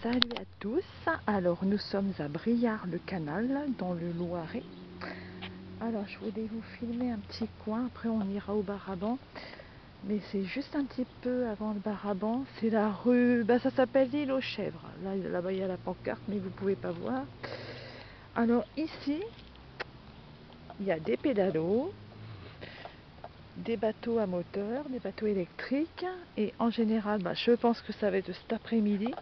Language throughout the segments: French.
Salut à tous, alors nous sommes à Briare-le-Canal dans le Loiret. Alors je voulais vous filmer un petit coin, après on ira au Baraban. Mais c'est juste un petit peu avant le Baraban, c'est la rue, ça s'appelle l'île aux chèvres. Là-bas il y a la pancarte mais vous pouvez pas voir. Alors ici, il y a des pédalos, des bateaux à moteur, des bateaux électriques. Et en général, je pense que ça va être cet après-midi.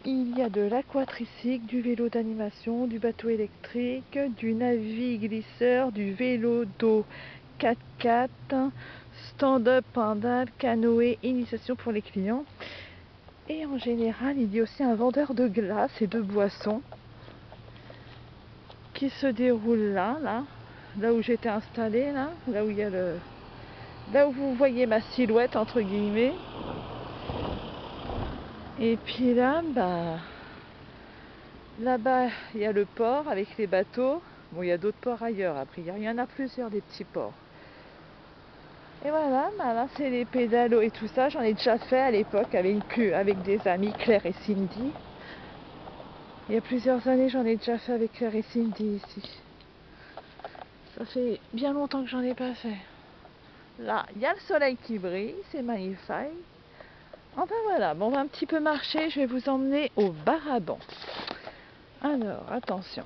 Il y a de l'aquatricycle, du vélo d'animation, du bateau électrique, du navi-glisseur, du vélo d'eau 4x4, stand-up paddle, canoë, initiation pour les clients. Et en général, il y a aussi un vendeur de glace et de boissons qui se déroule là où j'étais installée, là où il y a là où vous voyez ma silhouette entre guillemets. Et puis là-bas, il y a le port avec les bateaux. Bon, il y a d'autres ports ailleurs. Après, il y en a plusieurs des petits ports. Et voilà, là, c'est les pédalos et tout ça. J'en ai déjà fait à l'époque avec des amis, Claire et Cindy. Il y a plusieurs années, j'en ai déjà fait avec Claire et Cindy ici. Ça fait bien longtemps que j'en ai pas fait. Là, il y a le soleil qui brille, c'est magnifique. Enfin voilà, bon, on va un petit peu marcher. Je vais vous emmener au Baraban. Alors, attention.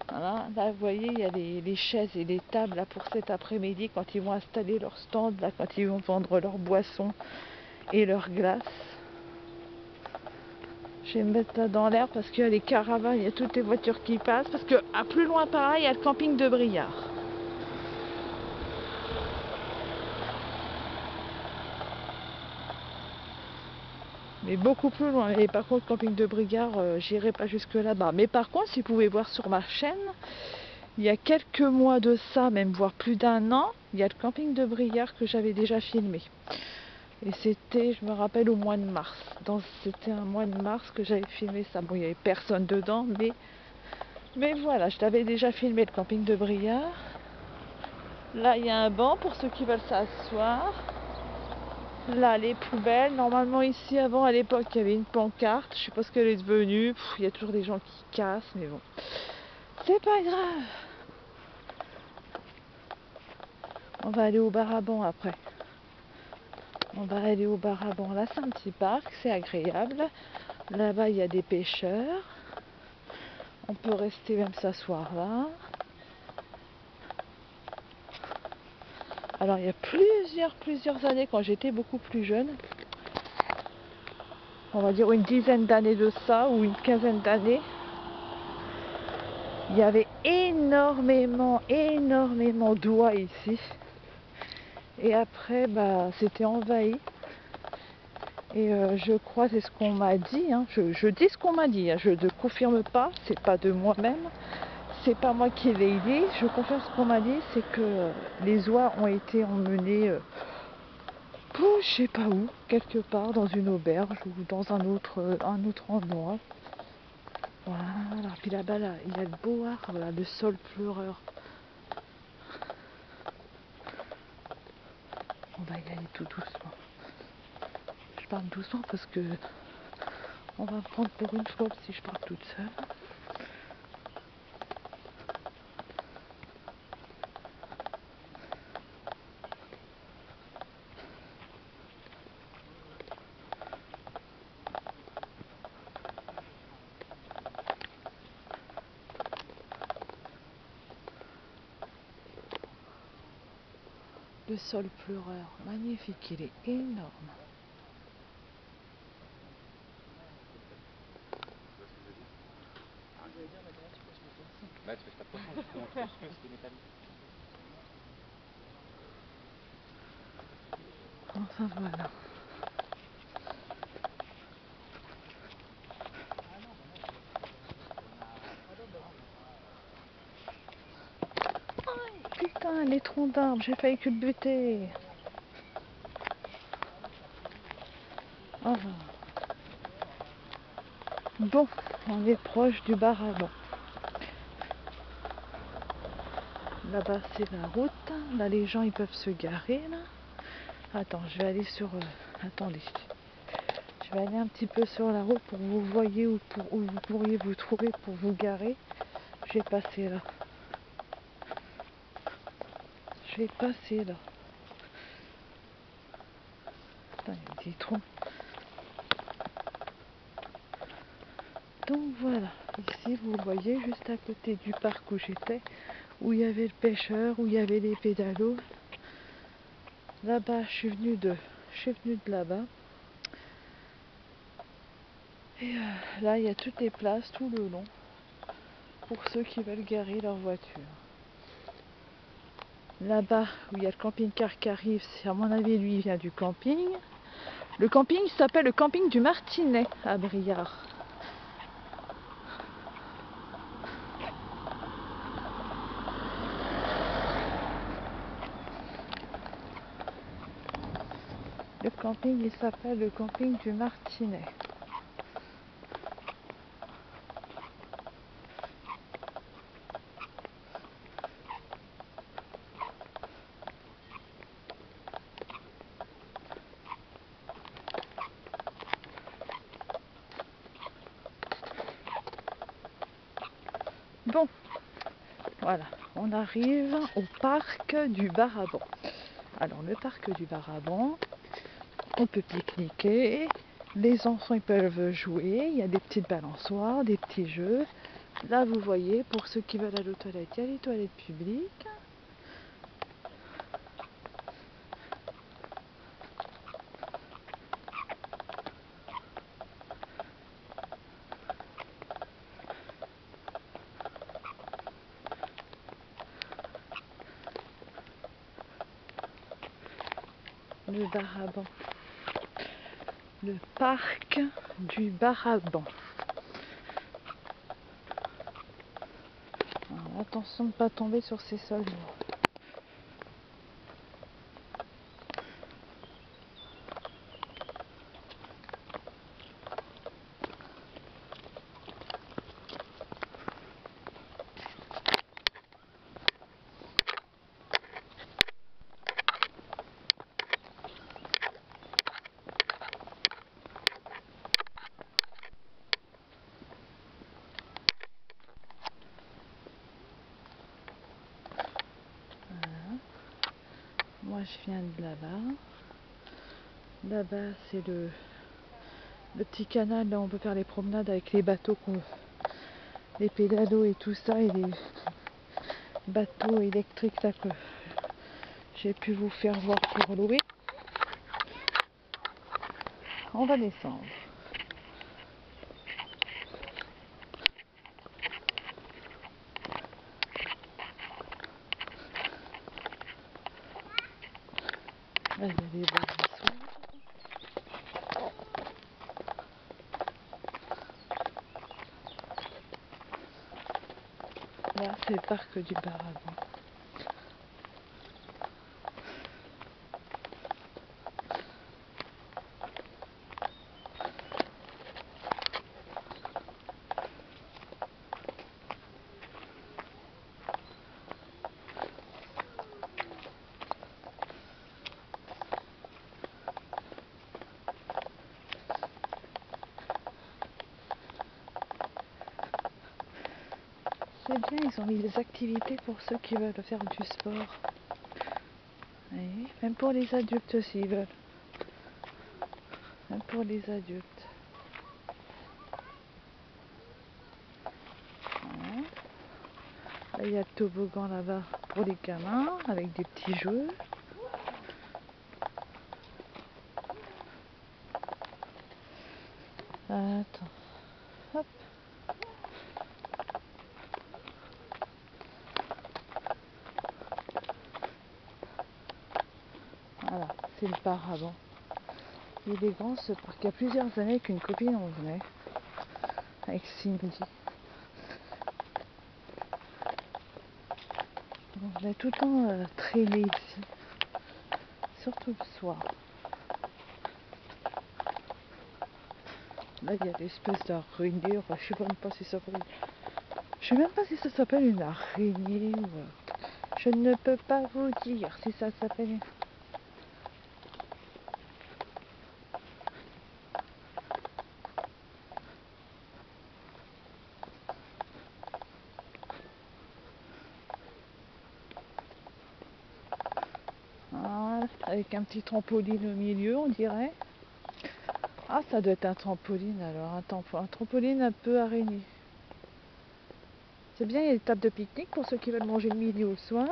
Voilà, là vous voyez, il y a les chaises et les tables là, pour cet après-midi quand ils vont installer leur stand, là, quand ils vont vendre leurs boissons et leurs glaces. Je vais me mettre là dans l'air parce qu'il y a les caravanes, il y a toutes les voitures qui passent. Parce que à plus loin pareil, il y a le camping de Briare. Mais beaucoup plus loin. Et par contre, le camping de Briare, j'irai pas jusque là-bas. Mais par contre, si vous pouvez voir sur ma chaîne, il y a quelques mois de ça, même voire plus d'un an, il y a le camping de Briare que j'avais déjà filmé. Et c'était, je me rappelle, au mois de mars. C'était un mois de mars que j'avais filmé ça. Bon, il n'y avait personne dedans, mais voilà, je t'avais déjà filmé le camping de Briare. Là, il y a un banc pour ceux qui veulent s'asseoir. Là, les poubelles. Normalement, ici, avant, à l'époque, il y avait une pancarte. Je sais pas ce qu'elle est devenue. Il y a toujours des gens qui cassent, mais bon. C'est pas grave. On va aller au Baraban après. On va aller au Baraban. Là, c'est un petit parc, c'est agréable. Là-bas, il y a des pêcheurs. On peut rester même s'asseoir là. Alors, il y a plusieurs années, quand j'étais beaucoup plus jeune, on va dire une dizaine d'années de ça, ou une quinzaine d'années, il y avait énormément d'oies ici. Et après, c'était envahi. Et je crois, c'est ce qu'on m'a dit, hein. Je dis ce qu'on m'a dit, hein. Je ne confirme pas, c'est pas de moi-même, c'est pas moi qui l'ai dit, je confirme ce qu'on m'a dit, c'est que les oies ont été emmenées, je sais pas où, quelque part dans une auberge ou dans un autre endroit. Voilà, puis là-bas, là, il y a le beau arbre, là, le sol pleureur. On va y aller tout doucement. Je parle doucement parce que on va me prendre pour une folle si je parle toute seule. Le sol pleureur, magnifique, il est énorme. Enfin voilà. Putain, les troncs d'arbres, j'ai failli culbuter. Oh. Bon, on est proche du Baraban. Là-bas, c'est la route. Là, les gens, ils peuvent se garer, là. Attends, je vais aller sur... attendez. Je vais aller un petit peu sur la route pour que vous voyez où vous pourriez vous trouver pour vous garer. Je vais passer là. Je vais passer là. Putain, il y a des trous. Donc voilà, ici vous voyez juste à côté du parc où j'étais, où il y avait le pêcheur, où il y avait les pédalos. Là-bas, je suis venue de là-bas. Et là, il y a toutes les places tout le long pour ceux qui veulent garer leur voiture. Là-bas, où il y a le camping-car qui arrive, c'est à mon avis, lui, il vient du camping. Le camping s'appelle le camping du Martinet à Briare. Le camping, il s'appelle le camping du Martinet. Bon, voilà, on arrive au parc du Baraban. Alors, le parc du Baraban, on peut pique-niquer, les enfants ils peuvent jouer, il y a des petites balançoires, des petits jeux. Là, vous voyez, pour ceux qui veulent aller aux toilettes, il y a les toilettes publiques. Le Baraban. Le parc du Baraban. Alors, attention de ne pas tomber sur ces sols lourds. Moi je viens de là-bas. Là-bas c'est le petit canal, là on peut faire les promenades avec les bateaux, les pédalos et tout ça, et les bateaux électriques là que j'ai pu vous faire voir pour louer. On va descendre. Là il y a des balançoires. Là c'est le parc du Baraban. C'est bien, ils ont mis des activités pour ceux qui veulent faire du sport. Oui, même pour les adultes s'ils veulent. Même pour les adultes. Voilà. Là, il y a le toboggan là-bas pour les gamins avec des petits jeux. Attends. Hop. Voilà, c'est le Baraban. Il est grand ce parc. Il y a plusieurs années qu'une copine en venait avec Cindy. On venait tout le temps traîner ici, surtout le soir. Là, il y a des espèces d'araignées. Enfin, je sais même pas si ça s'appelle. Je sais même pas si ça s'appelle une araignée ou. Je ne peux pas vous dire si ça s'appelle. avec un petit trampoline au milieu, on dirait. Ah, ça doit être un trampoline alors, un trampoline un peu araignée. C'est bien, il y a des tables de pique-nique pour ceux qui veulent manger le midi ou le soir.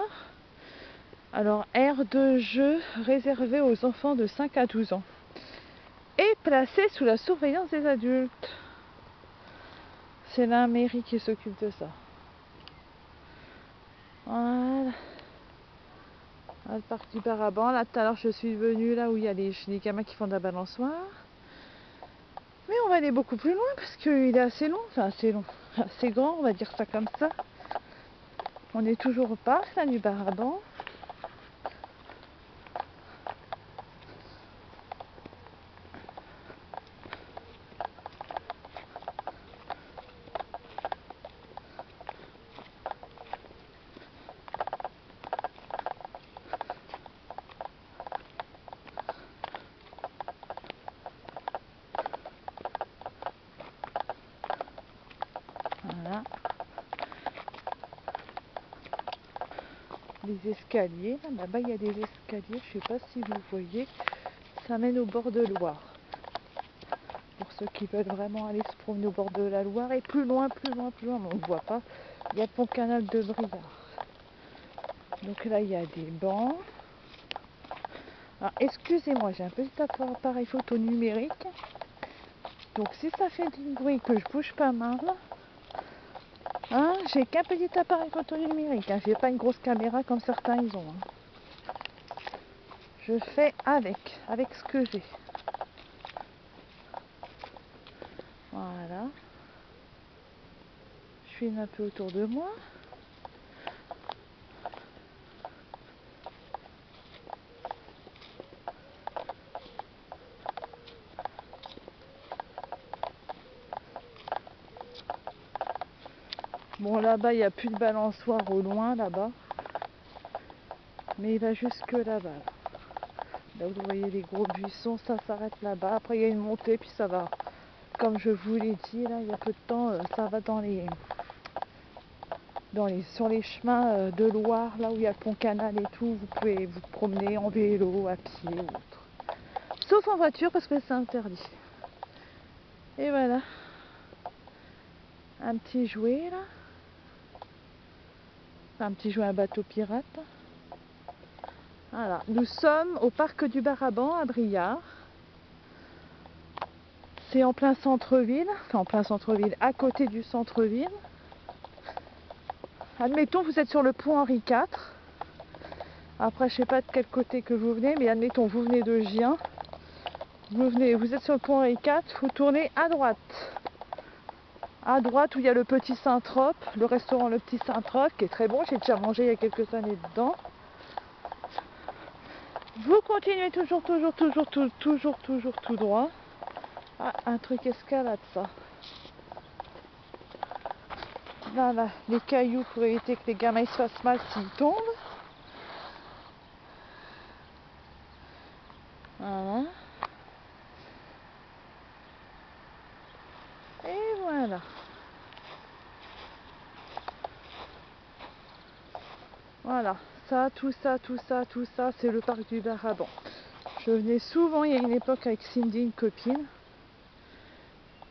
Alors, aire de jeu réservée aux enfants de 5 à 12 ans et placée sous la surveillance des adultes. C'est la mairie qui s'occupe de ça. Voilà. Ah, le parc du Baraban. Là, tout à l'heure, je suis venue là où il y a les gamins qui font de la balançoire. Mais on va aller beaucoup plus loin parce qu'il est assez long, enfin assez long, assez grand, on va dire ça comme ça. On est toujours au parc là du Baraban. Voilà. Les escaliers, là-bas il y a des escaliers, je sais pas si vous voyez, ça mène au bord de Loire. Pour ceux qui veulent vraiment aller se promener au bord de la Loire et plus loin, mais on ne voit pas, il y a le pont canal de Briard. Donc là il y a des bancs. Alors excusez-moi, j'ai un petit appareil photo numérique. Donc si ça fait du bruit que je bouge pas mal, hein, j'ai qu'un petit appareil photo numérique, hein, j'ai pas une grosse caméra comme certains ils ont. Hein. Je fais avec ce que j'ai. Voilà. Je filme un peu autour de moi. Bon, là-bas, il n'y a plus de balançoire au loin, là-bas. Mais il va jusque là-bas. Là où vous voyez les gros buissons, ça s'arrête là-bas. Après, il y a une montée, puis ça va. Comme je vous l'ai dit, là, il y a peu de temps, ça va sur les chemins de Loire, là où il y a le pont canal et tout. Vous pouvez vous promener en vélo, à pied ou autre. Sauf en voiture, parce que c'est interdit. Et voilà. Un petit jouet, là. Un petit jouet à bateau pirate. Voilà, nous sommes au parc du Baraban à Briard. C'est en plein centre-ville, enfin en plein centre-ville, à côté du centre-ville. Admettons, vous êtes sur le pont Henri IV. Après, je sais pas de quel côté que vous venez, mais admettons, vous venez de Gien. Vous êtes sur le pont Henri IV, vous tournez à droite. À droite, où il y a le Petit Saint-Trope, le restaurant Le Petit Saint-Trope, qui est très bon. J'ai déjà mangé il y a quelques années dedans. Vous continuez toujours tout droit. Ah, un truc escalade, ça. Là, les cailloux pour éviter que les gamins se fassent mal s'ils tombent. Voilà. Et voilà. Voilà. Ça, tout ça, c'est le parc du Baraban. Je venais souvent, il y a une époque avec Cindy, une copine.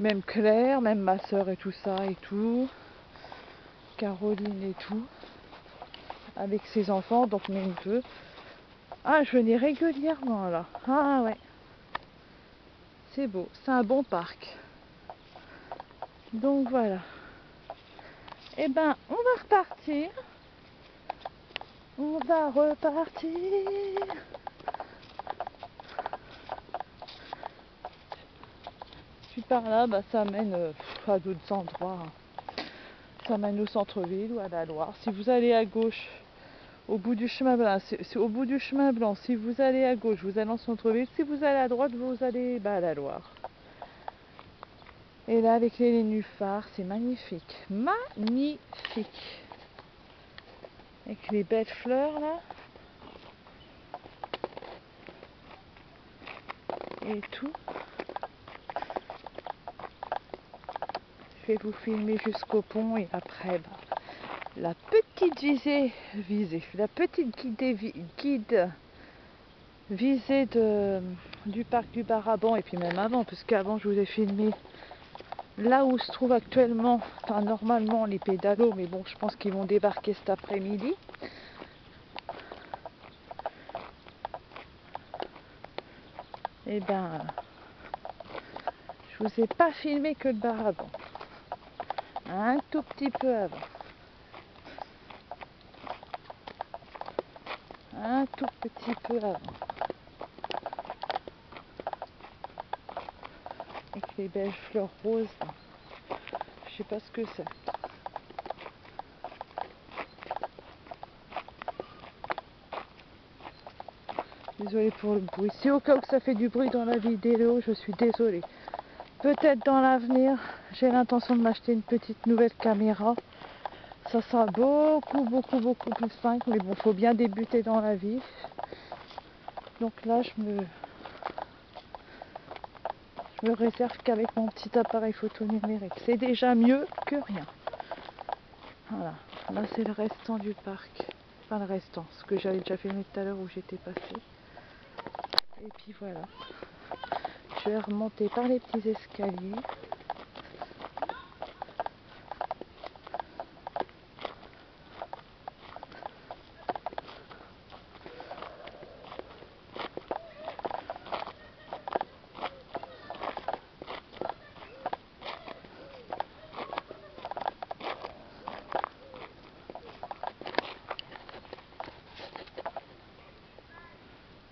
Même Claire, même ma soeur et tout ça et tout. Caroline et tout. Avec ses enfants, donc mes neveux. Ah, je venais régulièrement là. Ah ouais. C'est beau, c'est un bon parc. Donc voilà. Eh ben, on va repartir. On va repartir. Puis par là, bah, ça mène à d'autres endroits. Ça mène au centre-ville ou à la Loire. Si vous allez à gauche, au bout du chemin blanc, c'est au bout du chemin blanc. Si vous allez à gauche, vous allez en centre-ville. Si vous allez à droite, vous allez à la Loire. Et là, avec les nénuphars, c'est magnifique. Magnifique. Avec les belles fleurs là. Et tout. Je vais vous filmer jusqu'au pont et après, bah, la petite la petite guide visée du parc du Baraban, et puis même avant, parce qu'avant je vous ai filmé là où se trouve actuellement, enfin normalement les pédalos, mais bon je pense qu'ils vont débarquer cet après-midi. Et ben je vous ai pas filmé que le Baraban, un tout petit peu avant, un tout petit peu avant, avec les belles fleurs roses là. Je sais pas ce que c'est. Désolée pour le bruit. Si au cas où ça fait du bruit dans la vidéo, je suis désolée. Peut-être dans l'avenir, j'ai l'intention de m'acheter une petite nouvelle caméra. Ça sera beaucoup plus simple. Mais bon, faut bien débuter dans la vie. Donc là, je me réserve qu'avec mon petit appareil photo numérique. C'est déjà mieux que rien. Voilà. Là, c'est le restant du parc. Enfin, le restant. Ce que j'avais déjà filmé tout à l'heure où j'étais passée. Et puis voilà. Je vais remonter par les petits escaliers.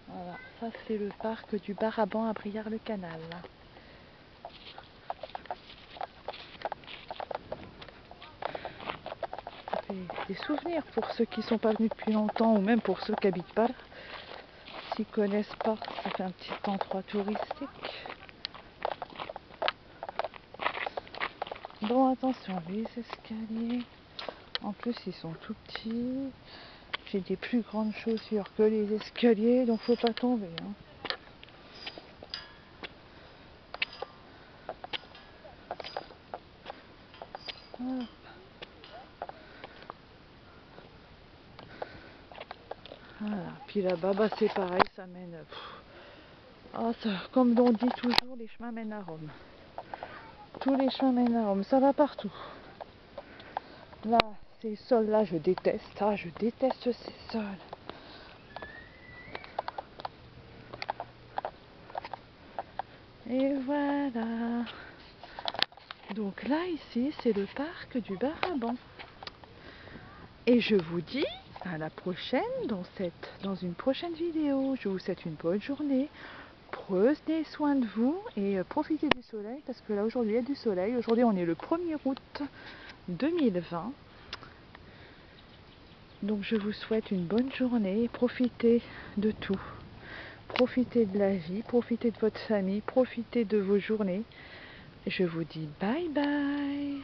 Voilà, ça c'est le parc du Baraban à Briare-le-Canal. Ça fait des souvenirs pour ceux qui ne sont pas venus depuis longtemps ou même pour ceux qui habitent pas là. S'ils ne connaissent pas, ça fait un petit endroit touristique. Bon, attention, les escaliers, en plus ils sont tout petits. J'ai des plus grandes chaussures que les escaliers, donc faut pas tomber. Hein. Voilà. Puis là-bas, bah, c'est pareil, ça mène. Comme on dit toujours, les chemins mènent à Rome. Tous les chemins mènent à Rome, ça va partout. Là, ces sols-là, je déteste. Ah, je déteste ces sols. Et voilà. Donc là, ici, c'est le parc du Baraban. Et je vous dis à la prochaine dans une prochaine vidéo. Je vous souhaite une bonne journée. Prenez soin de vous et profitez du soleil parce que là aujourd'hui il y a du soleil. Aujourd'hui on est le 1er août 2020. Donc je vous souhaite une bonne journée. Profitez de tout. Profitez de la vie, profitez de votre famille, profitez de vos journées. Je vous dis bye bye.